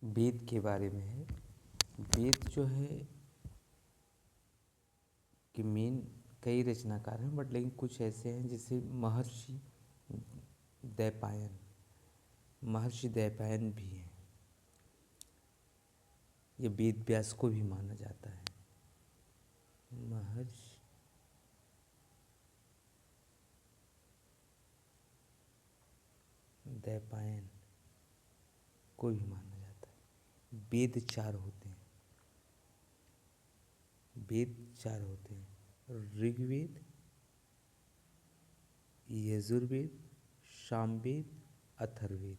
वेद के बारे में है। वेद जो है कि मेन कई रचनाकार हैं, बट लेकिन कुछ ऐसे हैं जैसे दैपायन महर्षि दैपायन भी हैं। ये वेद व्यास को भी माना जाता है। महर्षि दैपायन को भी माना जाता है। वेद चार होते हैं। वेद चार होते हैं: ऋग्वेद, यजुर्वेद, सामवेद, अथर्ववेद।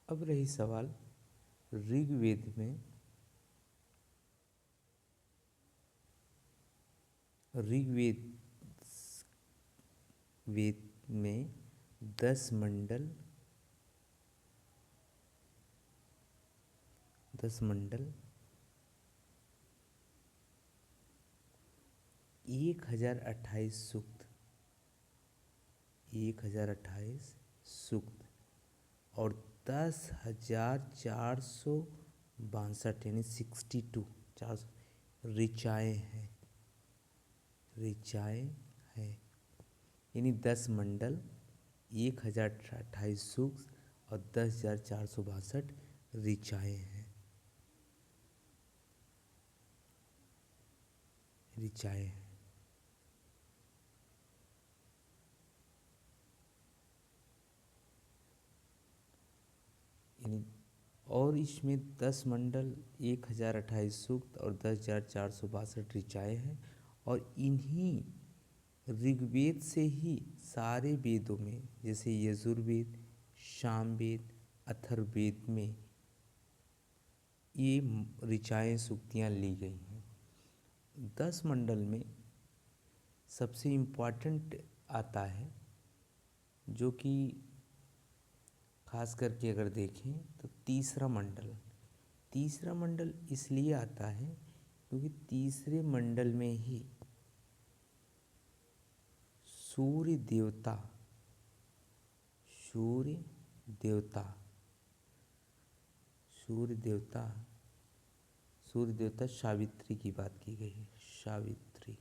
अब रही सवाल ऋग्वेद में। ऋग्वेद में 10 मंडल 1028 सूक्त 1028 सूक्त और 10,462 यानी 400 ऋचाएँ हैं। यानी 10 मंडल, 1028 सूक्त और 10,462 ऋचाएँ हैं। यानी और इसमें 10 मंडल, 1028 सूक्त और 10,462 ऋचाएँ हैं। और इन्हीं ऋग्वेद से ही सारे वेदों में, जैसे यजुर्वेद, सामवेद, अथर्ववेद में ये ऋचाएँ सूक्तियाँ ली गई हैं। 10 मंडल में सबसे इम्पोर्टेंट आता है, जो कि खास करके अगर देखें तो तीसरा मंडल इसलिए आता है क्योंकि तीसरे मंडल में ही सूर्य देवता सावित्री की बात की गई है। सावित्री।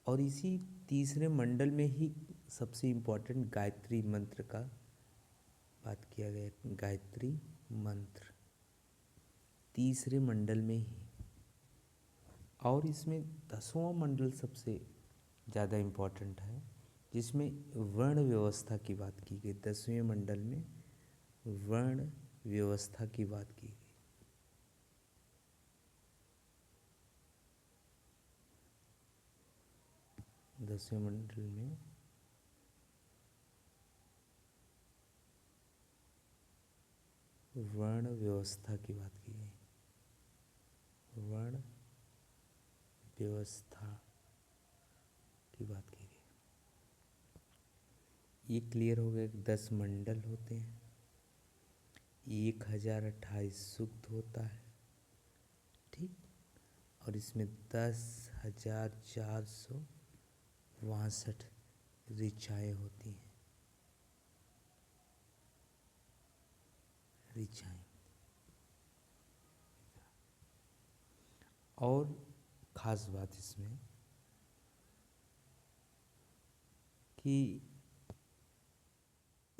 और इसी तीसरे मंडल में ही सबसे इम्पोर्टेंट गायत्री मंत्र का बात किया गया। गायत्री मंत्र तीसरे मंडल में ही। और इसमें 10वां मंडल सबसे ज़्यादा इम्पोर्टेंट है, जिसमें वर्ण व्यवस्था की बात की गई। 10वें मंडल में वर्ण व्यवस्था की बात की गई। दसवें मंडल में वर्ण व्यवस्था की बात की गई। वर्ण व्यवस्था की बात की गई। ये क्लियर हो गया कि 10 मंडल होते हैं, 1028 सूक्त होता है, ठीक। और इसमें 10,462 ऋचाएँ होती हैं। और ख़ास बात इसमें कि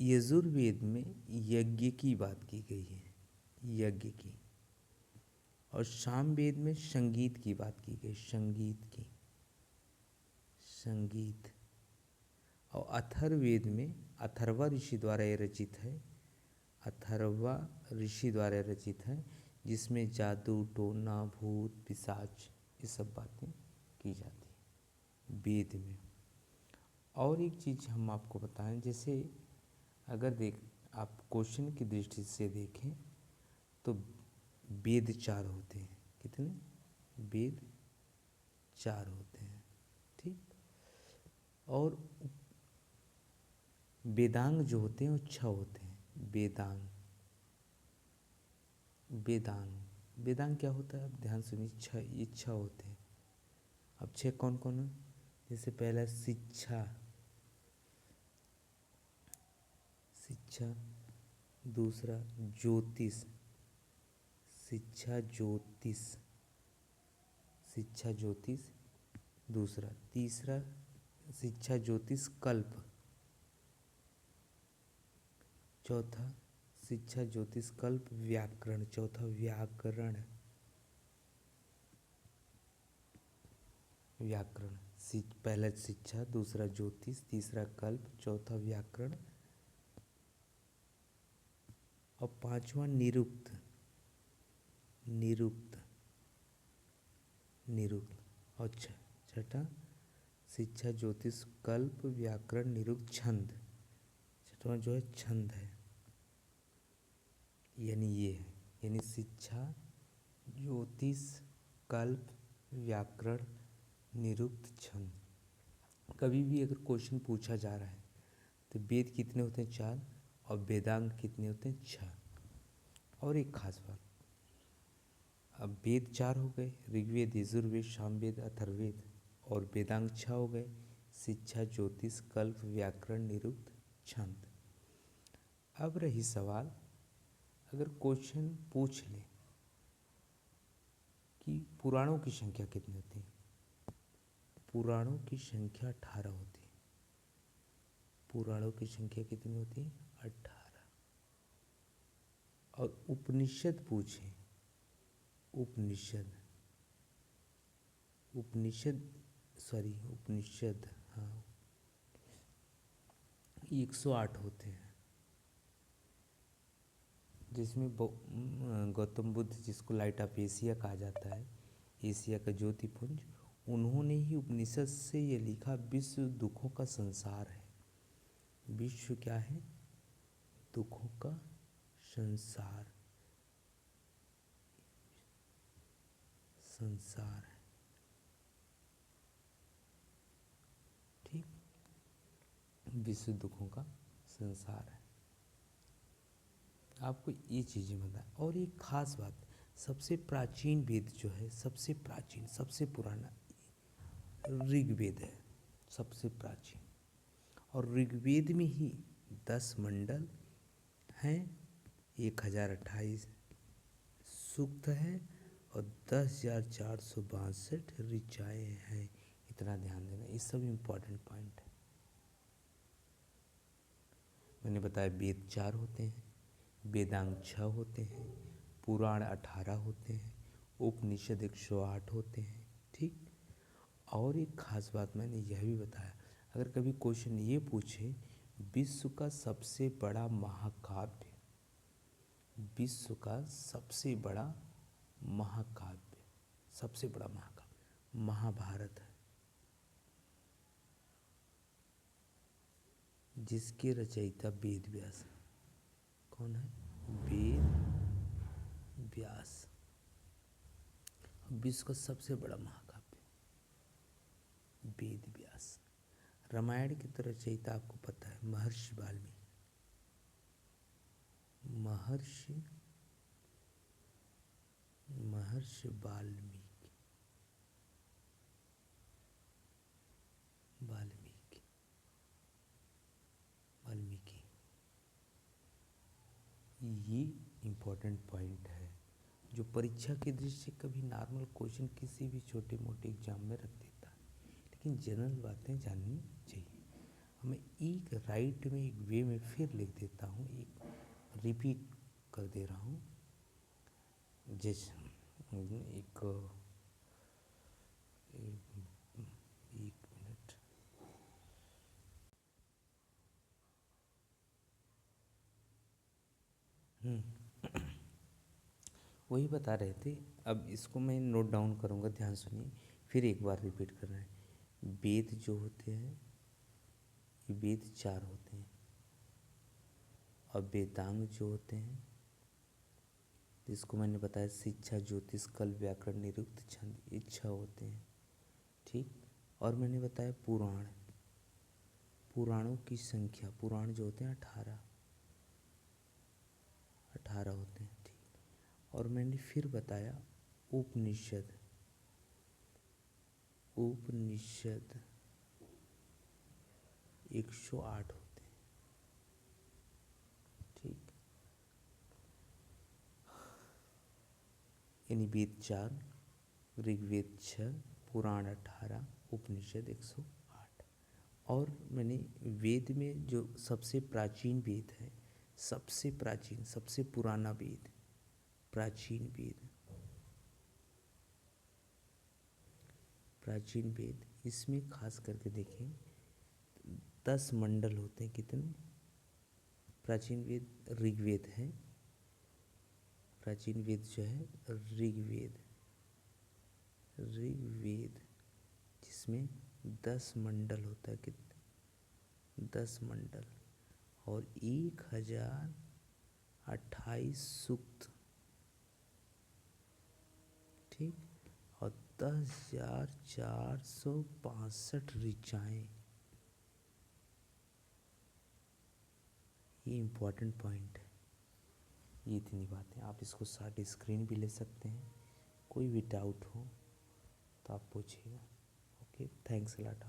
यजुर्वेद में यज्ञ की बात की गई है, यज्ञ की। और सामवेद में संगीत की बात की गई, संगीत। और अथर्ववेद में अथर्वा ऋषि द्वारा ये रचित है, जिसमें जादू, टोना, भूत, पिशाच ये सब बातें की जाती हैं वेद में। और एक चीज़ हम आपको बताएं, जैसे अगर आप क्वेश्चन की दृष्टि से देखें तो वेद 4 होते हैं। कितने? वेद 4 होते हैं, ठीक। और वेदांग जो होते हैं वो 6 होते हैं। वेदांग क्या होता है? आप ध्यान सुनिए। 6 होते हैं। अब 6 कौन कौन है? जैसे पहला शिक्षा, दूसरा ज्योतिष, शिक्षा ज्योतिष, शिक्षा ज्योतिष दूसरा। तीसरा शिक्षा ज्योतिष कल्प। चौथा शिक्षा ज्योतिष कल्प व्याकरण। चौथा व्याकरण, व्याकरण। पहला शिक्षा, दूसरा ज्योतिष, तीसरा कल्प, चौथा व्याकरण और पांचवा निरुक्त। निरुक्त, निरुक्त और छठा शिक्षा ज्योतिष कल्प व्याकरण निरुक्त छंद। छठवां जो है छंद है, यानी ये है, यानी शिक्षा ज्योतिष कल्प व्याकरण निरुक्त छंद। कभी भी अगर क्वेश्चन पूछा जा रहा है तो वेद कितने होते हैं? 4 और वेदांग कितने होते हैं? 6। और एक खास बात, अब वेद 4 हो गए, ऋग्वेद यजुर्वेद सामवेद अथर्ववेद, और वेदांग 6 हो गए, शिक्षा ज्योतिष कल्प व्याकरण निरुक्त छंद। अब रही सवाल, अगर क्वेश्चन पूछ ले कि पुराणों की संख्या कितनी होती है? पुराणों की संख्या 18 होती है। पुराणों की संख्या कितनी होती है? 18। और उपनिषद पूछे, उपनिषद, उपनिषद हाँ 108 होते हैं, जिसमें गौतम बुद्ध, जिसको लाइट ऑफ एशिया कहा जाता है, एशिया का ज्योतिपुंज, उन्होंने ही उपनिषद से ये लिखा, विश्व दुखों का संसार है। विश्व क्या है? दुखों का संसार, संसार है। ठीक, विश्व दुखों का संसार है। आपको ये चीज़ें बताएं। और एक खास बात, सबसे प्राचीन वेद जो है, सबसे प्राचीन, सबसे पुराना ऋग्वेद है, सबसे प्राचीन। और ऋग्वेद में ही 10 मंडल हैं, 1028 सूक्त है और 10,462 ऋचाएँ हैं। इतना ध्यान देना, ये सब इम्पोर्टेंट पॉइंट है। मैंने बताया वेद 4 होते हैं, वेदांग 6 होते हैं, पुराण 18 होते हैं, उपनिषद 108 होते हैं। ठीक, और एक खास बात मैंने यह भी बताया, अगर कभी क्वेश्चन ये पूछे विश्व का सबसे बड़ा महाकाव्य, विश्व का सबसे बड़ा महाकाव्य, सबसे बड़ा महाकाव्य महाभारत है, जिसके रचयिता वेद व्यास। कौन है? वेद व्यास। विश्व का सबसे बड़ा महाकाव्य वेद व्यास। रामायण की तो रचयिता आपको पता है, महर्षि वाल्मीकि। महर्षि वाल्मीकि, वाल्मीकि, वाल्मीकि। ये इम्पोर्टेंट पॉइंट है जो परीक्षा की दृष्टि से कभी नॉर्मल क्वेश्चन किसी भी छोटे मोटे एग्जाम में रख देता है, लेकिन जनरल बातें जाननी चाहिए हमें। एक राइट में, एक वे में फिर लिख देता हूँ, एक रिपीट कर दे रहा हूँ। जैसे एक मिनट, वही बता रहे थे। अब इसको मैं नोट डाउन करूँगा, ध्यान सुनिए, फिर एक बार रिपीट करना है। वेद जो होते हैं, ये वेद 4 होते हैं, और वेदांग जो होते हैं, जिसको मैंने बताया शिक्षा ज्योतिष कल्प व्याकरण निरुक्त छंद, ये 6 होते हैं। ठीक, और मैंने बताया पुराण, पुराणों की संख्या, पुराण जो होते हैं 18 होते हैं। ठीक, और मैंने फिर बताया उपनिषद, उपनिषद 108 होते हैं। ठीक, यानी वेद 4, ऋग्वेद 6, पुराण 18, उपनिषद 108। और मैंने वेद में जो सबसे प्राचीन वेद है, सबसे प्राचीन सबसे पुराना वेद, प्राचीन वेद इसमें खास करके देखें 10 मंडल होते हैं। कितने? प्राचीन वेद ऋग्वेद है, प्राचीन वेद जो है ऋग्वेद जिसमें 10 मंडल होता है। कितने? 10 मंडल और 1028 सूक्त, ठीक, और 10,465 ऋचाएँ। ये इम्पोर्टेंट पॉइंट है। ये इतनी बातें आप इसको शॉर्ट स्क्रीन भी ले सकते हैं। कोई भी डाउट हो तो आप पूछिएगा। Okay, thanks a lot.